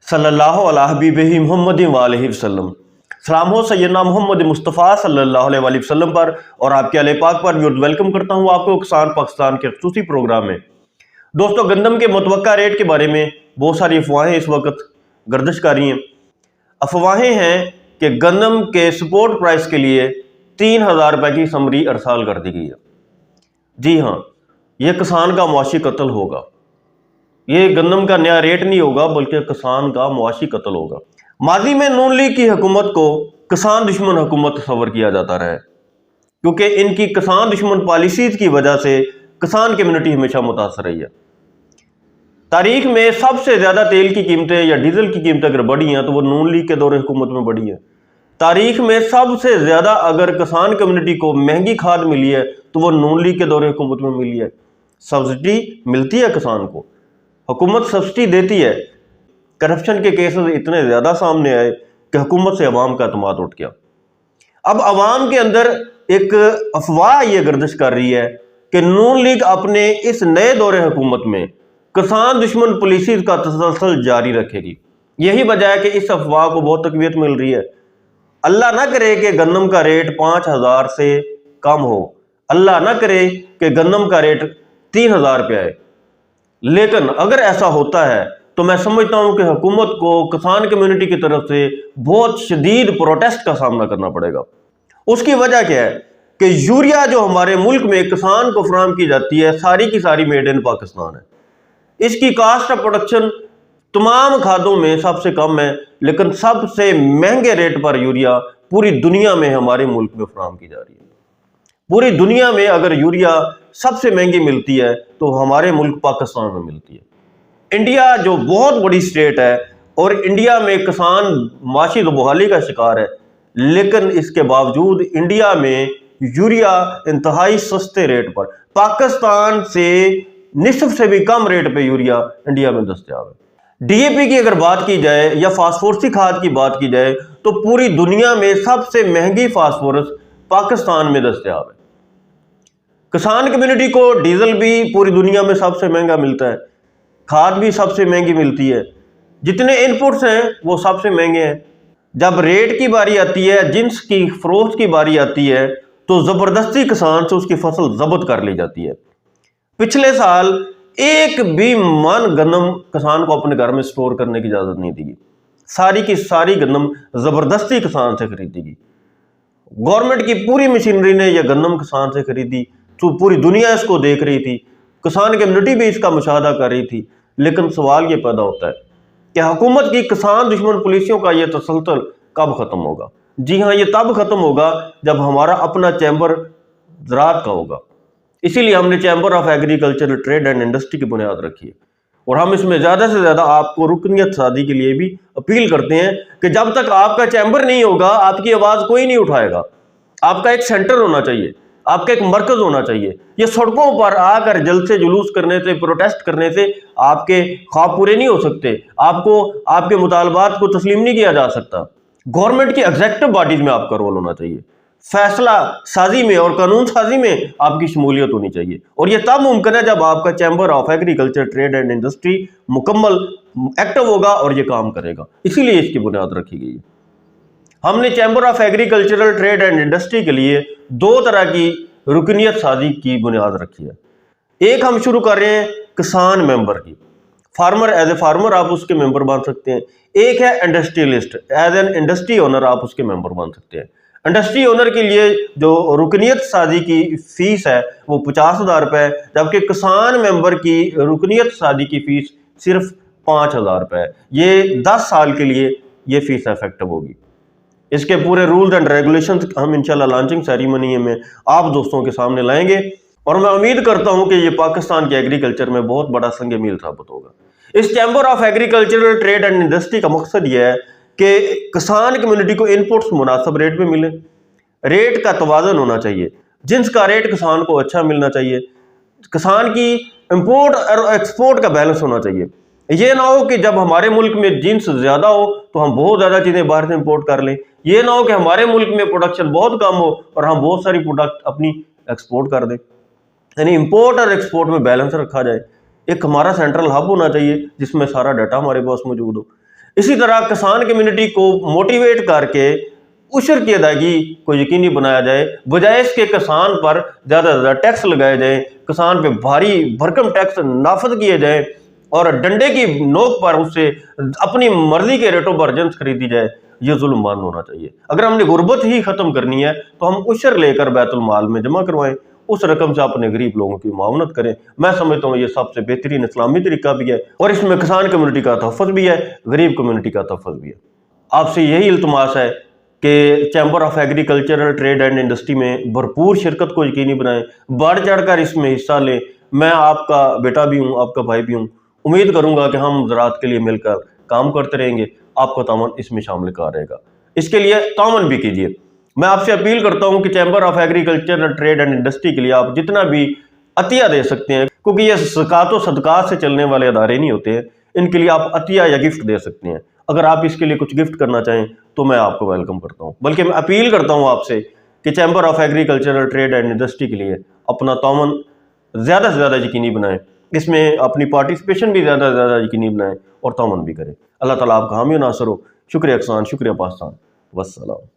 सल्लल्लाहु अला हबीबिही मुहम्मद वालैहि वसल्लम। सलाम हो सैयदना मोहम्मद मुस्तफ़ा सल्लल्लाहु अलैहि वसल्लम पर और आपके आले पाक पर। वेलकम करता हूँ आपको किसान पाकिस्तान के खसूसी प्रोग्राम में। दोस्तों, गंदम के मुतवक्का रेट के बारे में बहुत सारी अफवाहें इस वक्त गर्दिश कर रही हैं। अफवाहें हैं कि गंदम के सपोर्ट प्राइस के लिए 3000 रुपये की समरी अरसाल कर दी गई है। जी हाँ, यह किसान का मुआशी कत्ल होगा। ये गंदम का नया रेट नहीं होगा बल्कि किसान का मुआशी कत्ल होगा। माजी में नून लीग की हुकूमत को किसान दुश्मन हुकूमत तस्वर किया जाता रहा है, क्योंकि इनकी किसान दुश्मन पॉलिसीज की वजह से किसान कम्युनिटी हमेशा मुतासर रही है। तारीख में सबसे ज़्यादा तेल की कीमतें या डीजल की कीमतें अगर बढ़ी हैं तो वो नून लीग के दौरे हुकूमत में बढ़ी है। तारीख में सबसे ज़्यादा अगर किसान कम्युनिटी को महंगी खाद मिली है तो वो नून लीग के दौरे हुकूमत में मिली है। सब्सिडी मिलती है किसान को, हुकूमत सब्सिडी देती है। करप्शन के केसेस इतने ज़्यादा सामने आए कि हुकूमत से अवाम का एतमाद उठ गया। अब अवाम के अंदर एक अफवाह ये गर्दिश कर रही है कि नून लीग अपने इस नए दौरे हुकूमत में किसान दुश्मन पॉलिसीज का तसलसल जारी रखेगी। यही वजह है कि इस अफवाह को बहुत तकवीत मिल रही है। अल्लाह ना करे कि गंदम का रेट 5000 से कम हो, अल्लाह ना करे कि गंदम का रेट 3000 रुपये आए। लेकिन अगर ऐसा होता है तो मैं समझता हूं कि हुकूमत को किसान कम्युनिटी की तरफ से बहुत शदीद प्रोटेस्ट का सामना करना पड़ेगा। उसकी वजह क्या है कि यूरिया जो हमारे मुल्क में किसान को फराहम की जाती है सारी की सारी मेड इन पाकिस्तान है। इसकी कास्ट ऑफ प्रोडक्शन तमाम खादों में सबसे कम है, लेकिन सबसे महंगे रेट पर यूरिया पूरी दुनिया में हमारे मुल्क में फराहम की जा रही है। पूरी दुनिया में अगर यूरिया सबसे महंगी मिलती है तो हमारे मुल्क पाकिस्तान में मिलती है। इंडिया जो बहुत बड़ी स्टेट है और इंडिया में किसान माशी बहाली का शिकार है, लेकिन इसके बावजूद इंडिया में यूरिया इंतहाई सस्ते रेट पर, पाकिस्तान से निस्फ से भी कम रेट पे यूरिया इंडिया में दस्तयाब है। डीएपी की अगर बात की जाए या फास्फोरसी खाद की बात की जाए तो पूरी दुनिया में सबसे महंगी फास्फोरस पाकिस्तान में दस्तयाब है। किसान कम्युनिटी को डीजल भी पूरी दुनिया में सबसे महंगा मिलता है, खाद भी सबसे महंगी मिलती है, जितने इनपुट्स हैं वो सबसे महंगे हैं। जब रेट की बारी आती है, जिन्स की फरोख्त की बारी आती है तो ज़बरदस्ती किसान से उसकी फसल जब्त कर ली जाती है। पिछले साल एक भी मन गंदम किसान को अपने घर में स्टोर करने की इजाज़त नहीं दी गई। सारी की सारी गंदम ज़बरदस्ती किसान से खरीदी गई। गवर्नमेंट की पूरी मशीनरी ने यह गंदम किसान से खरीदी, तो पूरी दुनिया इसको देख रही थी, किसान कम्युनिटी भी इसका मुशाहदा कर रही थी। लेकिन सवाल ये पैदा होता है कि हुकूमत की किसान दुश्मन पॉलिसियों का यह तसलसल कब ख़त्म होगा। जी हाँ, ये तब ख़त्म होगा जब हमारा अपना चैम्बर ज़राअत का होगा। इसीलिए हमने chamber of agriculture trade and industry की बुनियाद रखी है और हम इसमें ज़्यादा से ज़्यादा आपको रुकनियत सादी के लिए भी अपील करते हैं कि जब तक आपका चैम्बर नहीं होगा आपकी आवाज़ कोई नहीं उठाएगा। आपका एक सेंटर होना चाहिए, आपका एक मरकज होना चाहिए। ये सड़कों पर आकर जलसे जुलूस करने से, प्रोटेस्ट करने से आपके ख्वाब पूरे नहीं हो सकते, आपको आपके मुतालबात को तस्लीम नहीं किया जा सकता। गवर्नमेंट की एग्जेक्टिव बॉडीज में आपका रोल होना चाहिए, फैसला साजी में और कानून साजी में आपकी शमूलियत होनी चाहिए। और यह तब मुमकिन है जब आपका chamber of agriculture trade and industry मुकम्मल एक्टिव होगा और ये काम करेगा। इसीलिए इसकी बुनियाद रखी गई है। हमने chamber of agricultural trade and industry के लिए दो तरह की रुकनियत साजी की बुनियाद रखी है। एक हम शुरू कर रहे हैं किसान मेंबर की, फार्मर एज ए फार्मर आप उसके मेंबर बन सकते हैं। एक है industrialist, as an industry owner आप उसके मेंबर बन सकते हैं। इंडस्ट्री ओनर के लिए जो रुकनियत साजी की फीस है वो 50,000 रुपये, जबकि किसान मेंबर की रुकनियत साजी की फीस सिर्फ 5,000 रुपये। ये 10 साल के लिए ये फीस इफेक्टिव होगी। इसके पूरे रूल्स एंड रेगुलेशंस हम इंशाल्लाह लॉन्चिंग सेरेमनी में आप दोस्तों के सामने लाएंगे और मैं उम्मीद करता हूं कि ये पाकिस्तान के एग्रीकल्चर में बहुत बड़ा संग मील साबित होगा। इस chamber of agricultural trade and industry का मकसद यह है कि किसान कम्युनिटी को इनपुट्स मुनासिब रेट में मिले, रेट का तवाज़ुन होना चाहिए, जिन्स का रेट किसान को अच्छा मिलना चाहिए, किसान की इंपोर्ट और एक्सपोर्ट का बैलेंस होना चाहिए। ये ना हो कि जब हमारे मुल्क में जिन्स ज़्यादा हो तो हम बहुत ज़्यादा चीज़ें बाहर से इंपोर्ट कर लें। ये ना हो कि हमारे मुल्क में प्रोडक्शन बहुत कम हो और हम बहुत सारी प्रोडक्ट अपनी एक्सपोर्ट कर दें। यानी इंपोर्ट और एक्सपोर्ट में बैलेंस रखा जाए। एक हमारा सेंट्रल हब होना चाहिए जिसमें सारा डाटा हमारे पास मौजूद हो। اسی طرح کسان کمیونٹی کو موٹیویٹ کر کے عشر کی ادائیگی کو یقینی بنایا جائے، بجائے اس کے کسان پر زیادہ سے زیادہ ٹیکس لگائے جائیں، کسان پہ بھاری بھرکم ٹیکس نافذ کیے جائیں اور ڈنڈے کی نوک پر اس سے اپنی مرضی کے ریٹوں پر ایجنٹس خریدی جائے۔ یہ ظلم بند ہونا چاہیے۔ اگر ہم نے غربت ہی ختم کرنی ہے تو ہم عشر لے کر بیت المال میں جمع کروائیں، اس رقم سے اپنے غریب لوگوں کی معاونت کریں۔ میں سمجھتا ہوں یہ سب سے بہترین اسلامی طریقہ بھی ہے، اور اس میں کسان کمیونٹی کا تحفظ بھی ہے، غریب کمیونٹی کا تحفظ بھی ہے۔ آپ سے یہی التماس ہے کہ chamber of agricultural trade and industry میں بھرپور شرکت کو یقینی بنائیں، بڑھ چڑھ کر اس میں حصہ لیں۔ میں آپ کا بیٹا بھی ہوں، آپ کا بھائی بھی ہوں، امید کروں گا کہ ہم زراعت کے لیے مل کر کام کرتے رہیں گے، آپ کا تعاون اس میں شامل کار رہے گا۔ اس کے لیے تعاون بھی کیجیے۔ میں آپ سے اپیل کرتا ہوں کہ chamber of agricultural trade and industry کے لیے آپ جتنا بھی عطیہ دے سکتے ہیں، کیونکہ یہ زکوٰۃ و صدقات سے چلنے والے ادارے نہیں ہوتے ہیں، ان کے لیے آپ عطیہ یا گفٹ دے سکتے ہیں۔ اگر آپ اس کے لیے کچھ گفٹ کرنا چاہیں تو میں آپ کو ویلکم کرتا ہوں، بلکہ میں اپیل کرتا ہوں آپ سے کہ chamber of agricultural trade and industry کے لیے اپنا تعاون زیادہ سے زیادہ یقینی بنائیں، اس میں اپنی پارٹیسپیشن بھی زیادہ سے زیادہ یقینی بنائیں اور تعاون بھی کریں۔ اللہ تعالیٰ آپ کا حامی و ناصر ہو۔ شکریہ کسان، شکریہ پاکستان، والسلام۔